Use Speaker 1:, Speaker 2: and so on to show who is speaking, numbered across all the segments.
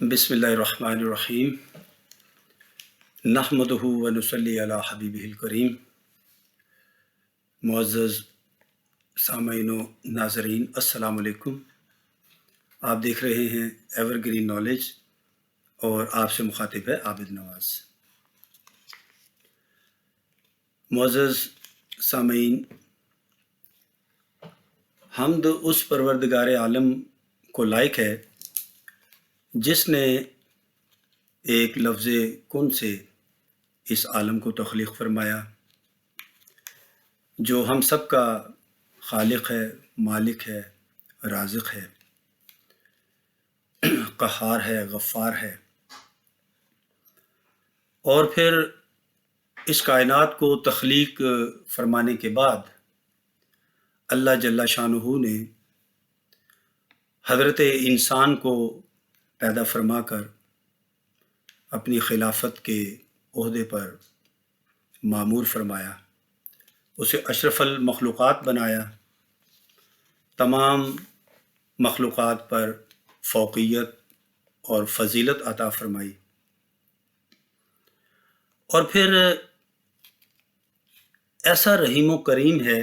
Speaker 1: بسم اللہ الرحمن الرحیم نحمدہ و نصلی علی حبیبہ الکریم۔ معزز سامعین و ناظرین، السلام علیکم۔ آپ دیکھ رہے ہیں ایور گرین نالج اور آپ سے مخاطب ہے عابد نواز۔ معزز سامعین، حمد اس پروردگار عالم کو لائق ہے جس نے ایک لفظ کن سے اس عالم کو تخلیق فرمایا، جو ہم سب کا خالق ہے، مالک ہے، رازق ہے، قہار ہے، غفار ہے، اور پھر اس کائنات کو تخلیق فرمانے کے بعد اللہ جل شانہ نے حضرت انسان کو پیدا فرما کر اپنی خلافت کے عہدے پر مامور فرمایا، اسے اشرف المخلوقات بنایا، تمام مخلوقات پر فوقیت اور فضیلت عطا فرمائی، اور پھر ایسا رحیم و کریم ہے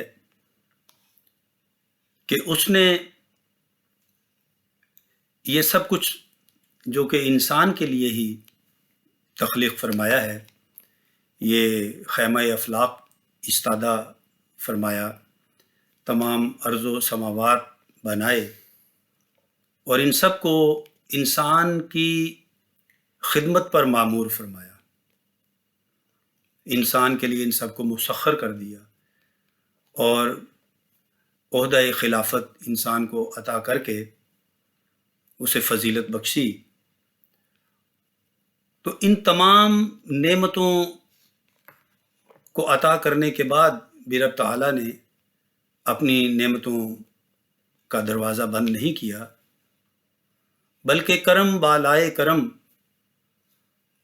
Speaker 1: کہ اس نے یہ سب کچھ جو کہ انسان کے لیے ہی تخلیق فرمایا ہے، یہ خیمہ افلاق استادہ فرمایا، تمام ارض و سماوات بنائے، اور ان سب کو انسان کی خدمت پر مامور فرمایا، انسان کے لیے ان سب کو مسخر کر دیا، اور عہدہ خلافت انسان کو عطا کر کے اسے فضیلت بخشی۔ تو ان تمام نعمتوں کو عطا کرنے کے بعد بھی رب تعالیٰ نے اپنی نعمتوں کا دروازہ بند نہیں کیا، بلکہ کرم بالائے کرم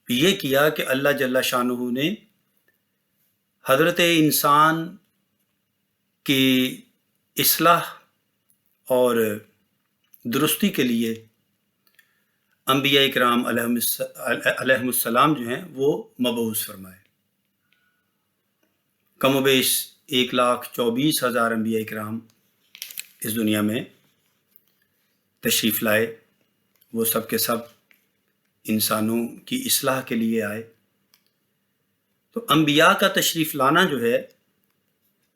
Speaker 1: یہ کیا کہ اللہ جل شانہ نے حضرت انسان کی اصلاح اور درستی کے لیے انبیاء کرام علیہ السلام جو ہیں وہ مبعوث فرمائے۔ کم و بیش 1,24,000 انبیاء کرام اس دنیا میں تشریف لائے، وہ سب کے سب انسانوں کی اصلاح کے لیے آئے۔ تو انبیاء کا تشریف لانا جو ہے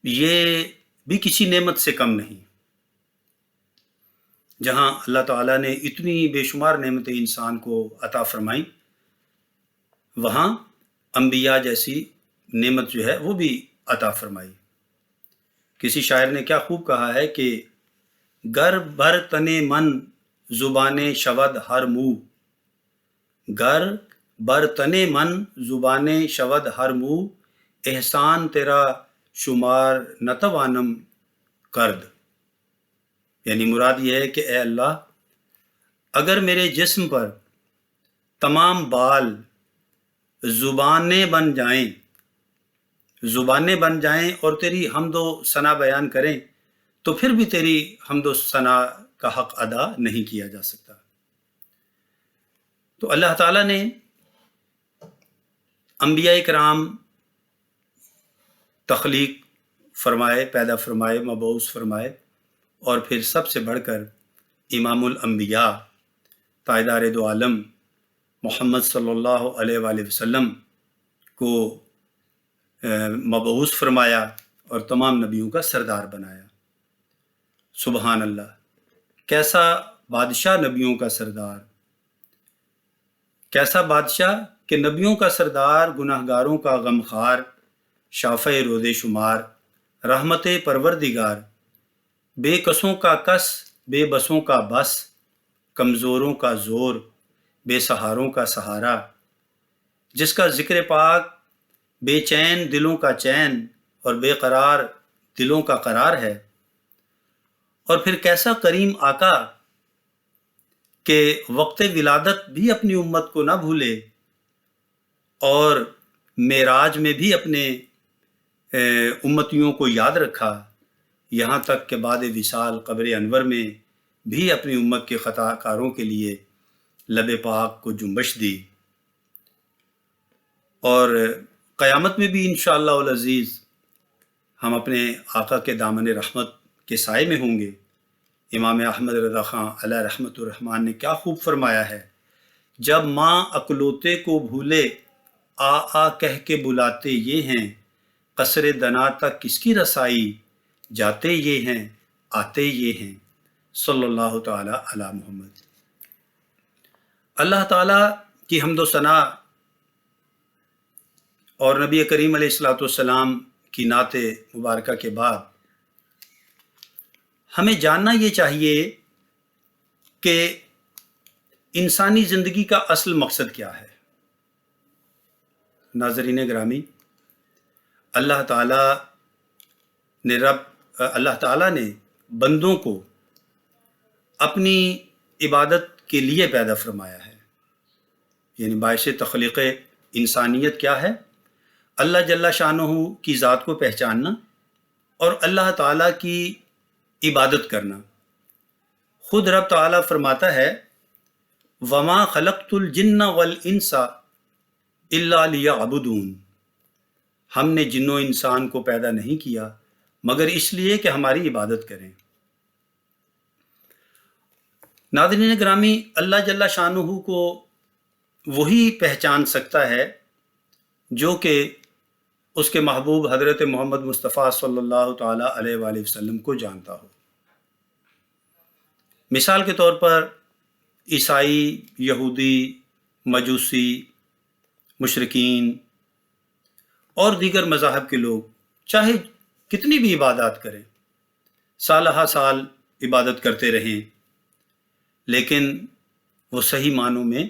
Speaker 1: یہ بھی کسی نعمت سے کم نہیں۔ جہاں اللہ تعالیٰ نے اتنی بے شمار نعمتیں انسان کو عطا فرمائیں، وہاں انبیاء جیسی نعمت جو ہے وہ بھی عطا فرمائی۔ کسی شاعر نے کیا خوب کہا ہے کہ گر بر تنے من زبان شود ہر منہ، گر بر تنے من زبان شود ہر منہ، احسان تیرا شمار نتوانم کرد۔ یعنی مراد یہ ہے کہ اے اللہ، اگر میرے جسم پر تمام بال زبانیں بن جائیں اور تیری حمد و ثنا بیان کریں تو پھر بھی تیری حمد و ثنا کا حق ادا نہیں کیا جا سکتا۔ تو اللہ تعالیٰ نے انبیاء کرام تخلیق فرمائے، پیدا فرمائے، مبعوث فرمائے، اور پھر سب سے بڑھ کر امام الانبیاء تاجدار دو عالم محمد صلی اللہ علیہ وآلہ وسلم کو مبعوث فرمایا اور تمام نبیوں کا سردار بنایا۔ سبحان اللہ، کیسا بادشاہ نبیوں کا سردار، کیسا بادشاہ کہ نبیوں کا سردار، گناہگاروں کا غمخوار، شافع روز شمار، رحمت پروردگار، بے کسوں کا کس، بے بسوں کا بس، کمزوروں کا زور، بے سہاروں کا سہارا، جس کا ذکر پاک بے چین دلوں کا چین اور بے قرار دلوں کا قرار ہے۔ اور پھر کیسا کریم آقا کہ وقت ولادت بھی اپنی امت کو نہ بھولے، اور معراج میں بھی اپنے امتیوں کو یاد رکھا، یہاں تک کہ بعد وصال قبر انور میں بھی اپنی امت کے خطا کاروں کے لیے لب پاک کو جنبش دی، اور قیامت میں بھی انشاءاللہ العزیز ہم اپنے آقا کے دامن رحمت کے سائے میں ہوں گے۔ امام احمد رضا خان علیہ رحمت الرحمن نے کیا خوب فرمایا ہے، جب ماں اکلوتے کو بھولے آ آ کہہ کے بلاتے یہ ہیں، قصر دنا تک کس کی رسائی، جاتے یہ ہیں آتے یہ ہیں، صلی اللہ تعالی علی محمد۔ اللہ تعالیٰ کی حمد و ثنا اور نبی کریم علیہ الصلوۃ والسلام کی نعت مبارکہ کے بعد ہمیں جاننا یہ چاہیے کہ انسانی زندگی کا اصل مقصد کیا ہے۔ ناظرین گرامی، اللہ تعالیٰ نے بندوں کو اپنی عبادت کے لیے پیدا فرمایا ہے، یعنی باعث تخلیق انسانیت کیا ہے؟ اللہ جل شانہ کی ذات کو پہچاننا اور اللہ تعالیٰ کی عبادت کرنا۔ خود رب تعالیٰ فرماتا ہے وَمَا خَلَقْتُ الْجِنَّ وَالْإِنسَ إِلَّا لِيَعْبُدُونَ، ہم نے جن و انسان کو پیدا نہیں کیا مگر اس لیے کہ ہماری عبادت کریں۔ ناظرین گرامی، اللہ جل شانہ کو وہی پہچان سکتا ہے جو کہ اس کے محبوب حضرت محمد مصطفیٰ صلی اللہ تعالیٰ علیہ وآلہ وسلم کو جانتا ہو۔ مثال کے طور پر عیسائی، یہودی، مجوسی، مشرکین اور دیگر مذاہب کے لوگ چاہے کتنی بھی عبادات کریں، سالہ سال عبادت کرتے رہیں، لیکن وہ صحیح معنوں میں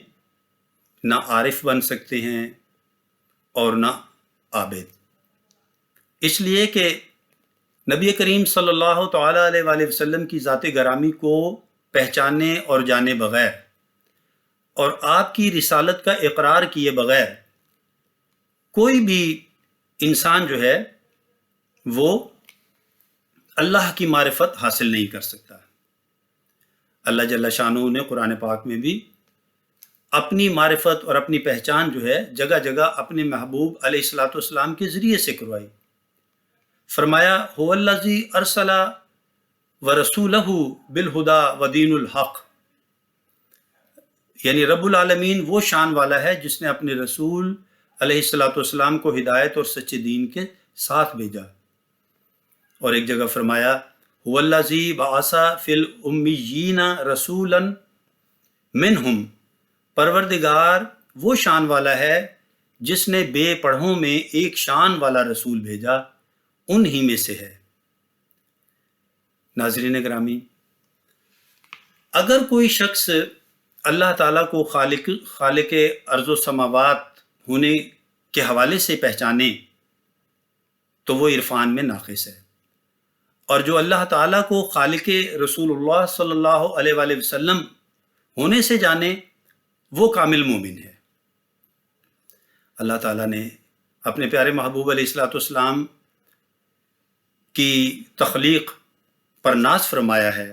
Speaker 1: نہ عارف بن سکتے ہیں اور نہ عابد، اس لیے کہ نبی کریم صلی اللہ تعالیٰ علیہ وآلہ وسلم کی ذات گرامی کو پہچانے اور جانے بغیر اور آپ کی رسالت کا اقرار کیے بغیر کوئی بھی انسان جو ہے وہ اللہ کی معرفت حاصل نہیں کر سکتا۔ اللہ جل شانہ نے قرآن پاک میں بھی اپنی معرفت اور اپنی پہچان جو ہے جگہ جگہ اپنے محبوب علیہ الصلوۃ والسلام کے ذریعے سے کروائی۔ فرمایا هو الذی ارسل ورسولہ بالہدی ودین الحق، یعنی رب العالمین وہ شان والا ہے جس نے اپنے رسول علیہ الصلوۃ والسلام کو ہدایت اور سچے دین کے ساتھ بھیجا۔ اور ایک جگہ فرمایا هو الذی بعث فی الامیین رسولا منہم، پروردگار وہ شان والا ہے جس نے بے پڑھوں میں ایک شان والا رسول بھیجا، انہی میں سے ہے۔ ناظرین گرامی، اگر کوئی شخص اللہ تعالیٰ کو خالق ارض و سماوات ہونے کے حوالے سے پہچانے تو وہ عرفان میں ناقص ہے، اور جو اللہ تعالیٰ کو خالق رسول اللہ صلی اللہ علیہ وآلہ وسلم ہونے سے جانے وہ کامل مومن ہے۔ اللہ تعالیٰ نے اپنے پیارے محبوب علیہ الصلوۃ والسلام کی تخلیق پر ناز فرمایا ہے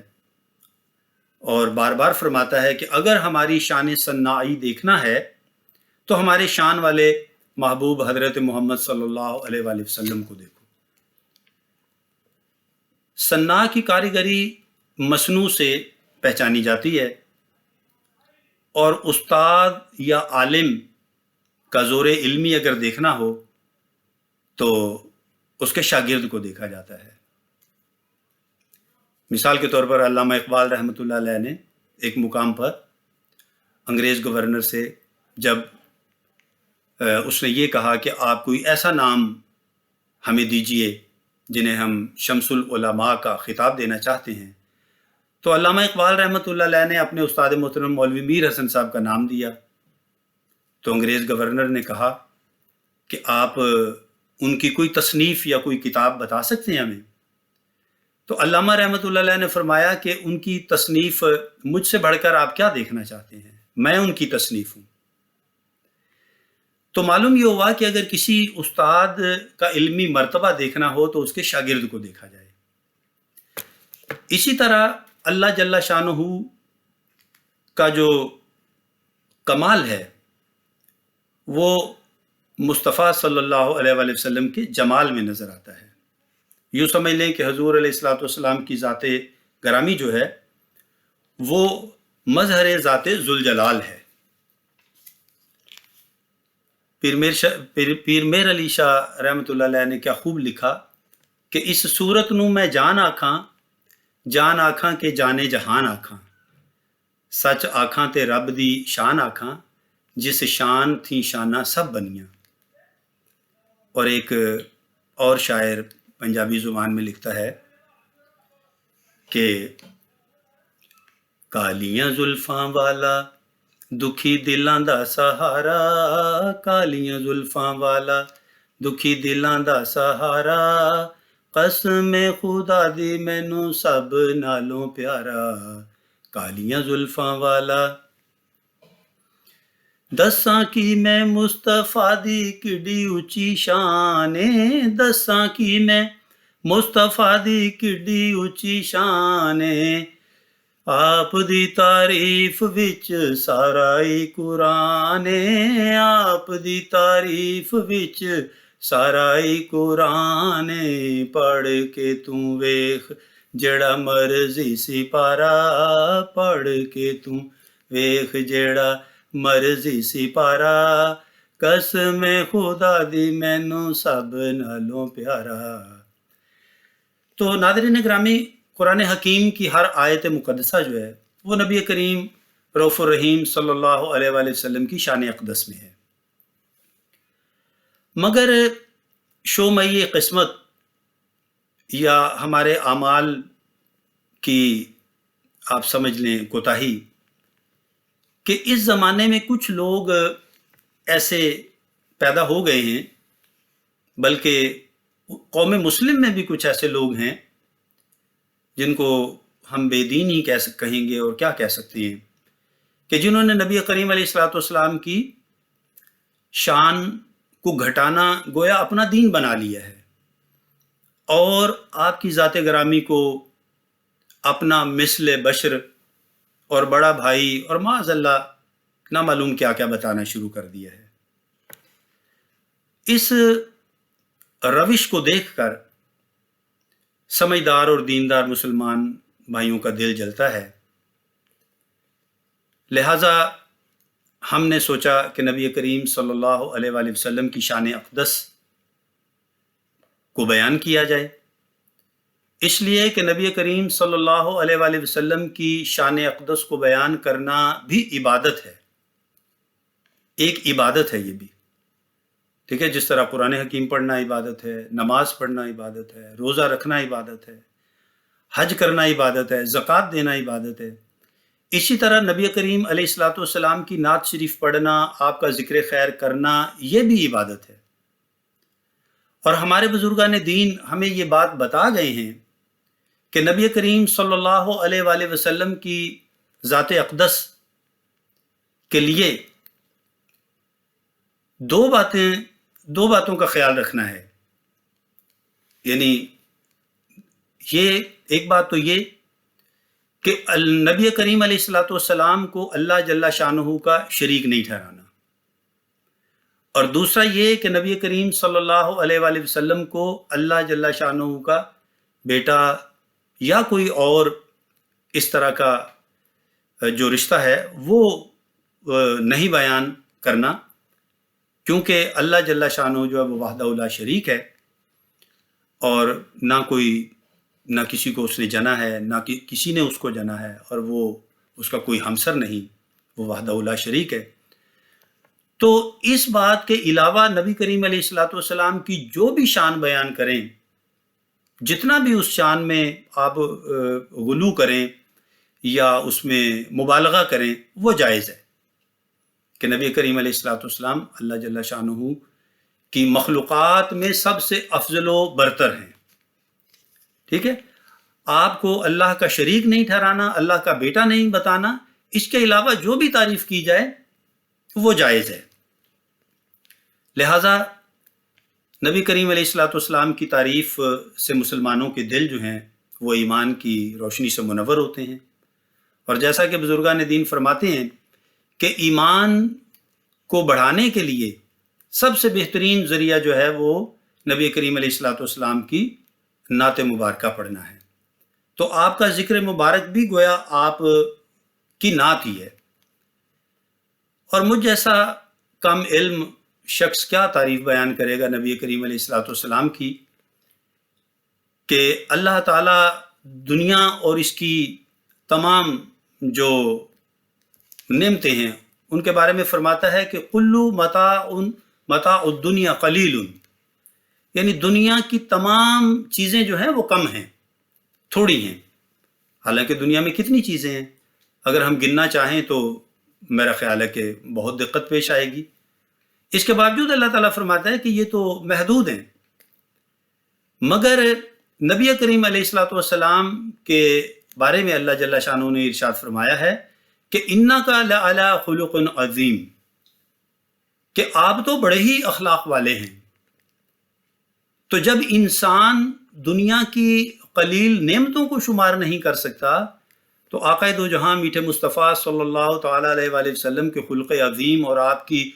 Speaker 1: اور بار بار فرماتا ہے کہ اگر ہماری شان صناعی دیکھنا ہے تو ہمارے شان والے محبوب حضرت محمد صلی اللہ علیہ وآلہ وسلم کو دیکھو۔ صناع کی کاریگری مصنوع سے پہچانی جاتی ہے، اور استاد یا عالم کا زور علمی اگر دیکھنا ہو تو اس کے شاگرد کو دیکھا جاتا ہے۔ مثال کے طور پر علامہ اقبال رحمۃ اللہ علیہ نے ایک مقام پر انگریز گورنر سے جب اس نے یہ کہا کہ آپ کوئی ایسا نام ہمیں دیجئے جنہیں ہم شمس العلماء کا خطاب دینا چاہتے ہیں، تو علامہ اقبال رحمۃ اللہ علیہ نے اپنے استاد محترم مولوی میر حسن صاحب کا نام دیا۔ تو انگریز گورنر نے کہا کہ آپ ان کی کوئی تصنیف یا کوئی کتاب بتا سکتے ہیں ہمیں؟ تو علامہ رحمۃ اللہ علیہ نے فرمایا کہ ان کی تصنیف مجھ سے بڑھ کر آپ کیا دیکھنا چاہتے ہیں، میں ان کی تصنیف ہوں۔ تو معلوم یہ ہوا کہ اگر کسی استاد کا علمی مرتبہ دیکھنا ہو تو اس کے شاگرد کو دیکھا جائے۔ اسی طرح اللہ جل شانہ کا جو کمال ہے وہ مصطفیٰ صلی اللہ علیہ وآلہ وسلم کے جمال میں نظر آتا ہے۔ یوں سمجھ لیں کہ حضور علیہ الصلوۃ والسلام کی ذات گرامی جو ہے وہ مظہر ذات ذوالجلال ہے۔ پیر میر علی شاہ رحمۃ اللہ علیہ نے کیا خوب لکھا کہ اس صورت نو میں جان آکھاں کہ جانے جہان آکھاں، سچ آکھاں تے رب دی شان آکھاں، جس شان تھی شانہ سب بنیاں۔ اور ایک اور شاعر پنجابی زبان میں لکھتا ہے کہ کالیاں زلفاں والا دکھی دلاں دا سہارا، کالیاں زلفاں والا دکھی دلاں دا سہارا، قسم خدا دی مینوں سب نالوں پیارا، کالیاں زلفاں والا۔ دساں کی میں مصطفیٰ دی کڈی اچی شان ہے، دساں کی میں مصطفیٰ دی کڈی اچی شان ہے، آپ دی تعریف وچ سارا ہی قرآن ہے، آپ دی تعریف وچ سارا ہی قرآن ہے، پڑھ کے توں ویکھ جڑا مرضی سپارا، پڑھ کے توں ویکھ جڑا مرضی سپارا، قسم خدا دی مینوں سب نالوں پیارا۔ تو ناظرین گرامی، قرآن حکیم کی ہر آیت مقدسہ جو ہے وہ نبی کریم رؤوف الرحیم صلی اللہ علیہ وآلہ وسلم کی شان اقدس میں ہے، مگر شومئی قسمت یا ہمارے اعمال کی آپ سمجھ لیں کوتاہی کہ اس زمانے میں کچھ لوگ ایسے پیدا ہو گئے ہیں، بلکہ قوم مسلم میں بھی کچھ ایسے لوگ ہیں جن کو ہم بے دین ہی کہیں گے اور کیا کہہ سکتے ہیں، کہ جنہوں نے نبی کریم علیہ الصلوۃ والسلام کی شان کو گھٹانا گویا اپنا دین بنا لیا ہے، اور آپ کی ذات گرامی کو اپنا مثل بشر اور بڑا بھائی اور معاذ اللہ نہ معلوم کیا کیا بتانا شروع کر دیا ہے۔ اس روش کو دیکھ کر سمجھدار اور دیندار مسلمان بھائیوں کا دل جلتا ہے، لہٰذا ہم نے سوچا کہ نبی کریم صلی اللہ علیہ وآلہ وسلم کی شان اقدس کو بیان کیا جائے، اس لیے کہ نبی کریم صلی اللہ علیہ وآلہ وسلم کی شان اقدس کو بیان کرنا بھی عبادت ہے، ایک عبادت ہے یہ بھی، ٹھیک ہے، جس طرح قرآن حکیم پڑھنا عبادت ہے، نماز پڑھنا عبادت ہے، روزہ رکھنا عبادت ہے، حج کرنا عبادت ہے، زکوٰۃ دینا عبادت ہے، اسی طرح نبی کریم علیہ الصلوۃ والسلام کی نعت شریف پڑھنا، آپ کا ذکر خیر کرنا، یہ بھی عبادت ہے۔ اور ہمارے بزرگان دین ہمیں یہ بات بتا گئے ہیں کہ نبی کریم صلی اللہ علیہ وآلہ وسلم کی ذات اقدس کے لیے دو باتوں کا خیال رکھنا ہے، یعنی یہ ایک بات تو یہ کہ نبی کریم علیہ الصلوۃ والسلام کو اللہ جل شانہ کا شریک نہیں ٹھہرانا، اور دوسرا یہ کہ نبی کریم صلی اللہ علیہ وآلہ وسلم کو اللہ جل شانہ کا بیٹا یا کوئی اور اس طرح کا جو رشتہ ہے وہ نہیں بیان کرنا، کیونکہ اللہ جل شانہ جو ہے وہ وحدہ لا شریک ہے، اور نہ کسی کو اس نے جنا ہے، نہ کسی نے اس کو جنا ہے، اور وہ اس کا کوئی ہمسر نہیں، وہ وحدہ لا شریک ہے۔ تو اس بات کے علاوہ نبی کریم علیہ الصلوۃ والسلام کی جو بھی شان بیان کریں، جتنا بھی اس شان میں آپ غلو کریں یا اس میں مبالغہ کریں، وہ جائز ہے، کہ نبی کریم علیہ الصلوۃ والسلام اللہ جل شانہ کی مخلوقات میں سب سے افضل و برتر ہیں، ٹھیک ہے۔ آپ کو اللہ کا شریک نہیں ٹھہرانا، اللہ کا بیٹا نہیں بتانا، اس کے علاوہ جو بھی تعریف کی جائے وہ جائز ہے۔ لہٰذا نبی کریم علیہ الصلوۃ والسلام کی تعریف سے مسلمانوں کے دل جو ہیں وہ ایمان کی روشنی سے منور ہوتے ہیں، اور جیسا کہ بزرگان دین فرماتے ہیں کہ ایمان کو بڑھانے کے لیے سب سے بہترین ذریعہ جو ہے وہ نبی کریم علیہ الصلوۃ والسلام کی نعت مبارکہ پڑھنا ہے۔ تو آپ کا ذکر مبارک بھی گویا آپ کی نعت ہی ہے، اور مجھ جیسا کم علم شخص کیا تعریف بیان کرے گا نبی کریم علیہ الصلوۃ والسلام کی، کہ اللہ تعالیٰ دنیا اور اس کی تمام جو نعمتیں ہیں ان کے بارے میں فرماتا ہے کہ کلو متاع الدنیا قلیل، یعنی دنیا کی تمام چیزیں جو ہیں وہ کم ہیں، تھوڑی ہیں۔ حالانکہ دنیا میں کتنی چیزیں ہیں، اگر ہم گننا چاہیں تو میرا خیال ہے کہ بہت دقت پیش آئے گی۔ اس کے باوجود اللہ تعالیٰ فرماتا ہے کہ یہ تو محدود ہیں، مگر نبی کریم علیہ الصلوۃ والسلام کے بارے میں اللہ جل شانہ نے ارشاد فرمایا ہے کہ انکا لعلی خلق عظیم، کہ آپ تو بڑے ہی اخلاق والے ہیں۔ تو جب انسان دنیا کی قلیل نعمتوں کو شمار نہیں کر سکتا تو آقا دو جہاں میٹھے مصطفیٰ صلی اللہ تعالیٰ علیہ وآلہ وسلم کے خلق عظیم اور آپ کی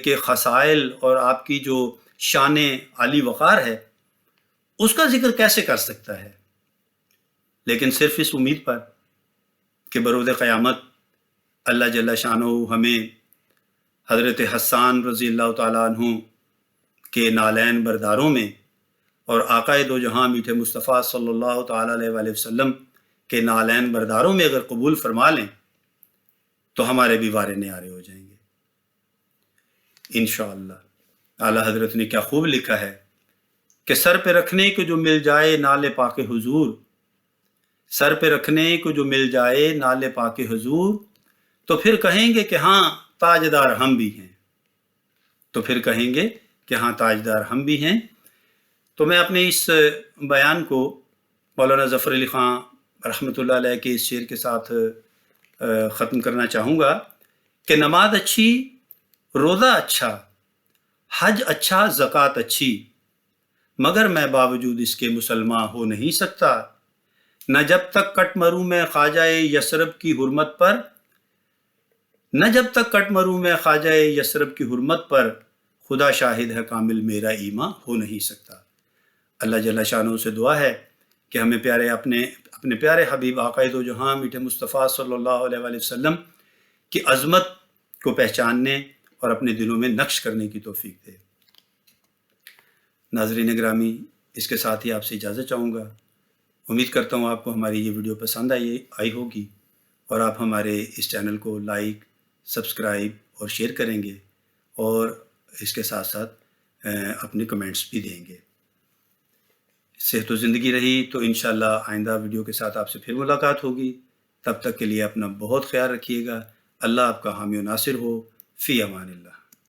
Speaker 1: کے خصائل اور آپ کی جو شان عالی وقار ہے اس کا ذکر کیسے کر سکتا ہے؟ لیکن صرف اس امید پر کہ بروز قیامت اللہ جل شانہ ہمیں حضرت حسان رضی اللہ تعالیٰ عنہ کے نالین برداروں میں اور آقا دو جہاں میٹھے مصطفیٰ صلی اللہ تعالیٰ علیہ وآلہ وسلم کے نالین برداروں میں اگر قبول فرما لیں تو ہمارے بھی وارے نیارے ہو جائیں گے انشاءاللہ۔ اعلیٰ حضرت نے کیا خوب لکھا ہے کہ سر پہ رکھنے کو جو مل جائے نال پاک حضور، سر پہ رکھنے کو جو مل جائے نال پاک حضور، تو پھر کہیں گے کہ ہاں تاجدار ہم بھی ہیں، تو پھر کہیں گے کہ ہاں تاجدار ہم بھی ہیں۔ تو میں اپنے اس بیان کو مولانا ظفر علی خان رحمۃ اللہ علیہ کے اس شعر کے ساتھ ختم کرنا چاہوں گا کہ نماز اچھی، روزہ اچھا، حج اچھا، زکوٰۃ اچھی، مگر میں باوجود اس کے مسلمان ہو نہیں سکتا، نہ جب تک کٹ مروں میں خواجہ یثرب کی حرمت پر، نہ جب تک کٹ مروں میں خواجہ یثرب کی حرمت پر، خدا شاہد ہے کامل میرا ایمان ہو نہیں سکتا۔ اللہ جل شانہ سے دعا ہے کہ ہمیں اپنے پیارے حبیب آقا دو جہاں میٹھے مصطفیٰ صلی اللہ علیہ وآلہ وسلم کی عظمت کو پہچاننے اور اپنے دلوں میں نقش کرنے کی توفیق دے۔ ناظرین گرامی، اس کے ساتھ ہی آپ سے اجازت چاہوں گا۔ امید کرتا ہوں آپ کو ہماری یہ ویڈیو پسند آئی ہوگی اور آپ ہمارے اس چینل کو لائک، سبسکرائب اور شیئر کریں گے، اور اس کے ساتھ ساتھ اپنے کمنٹس بھی دیں گے۔ صحت و زندگی رہی تو انشاءاللہ آئندہ ویڈیو کے ساتھ آپ سے پھر ملاقات ہوگی۔ تب تک کے لیے اپنا بہت خیال رکھیے گا۔ اللہ آپ کا حامی و ناصر ہو۔ فی امان اللہ۔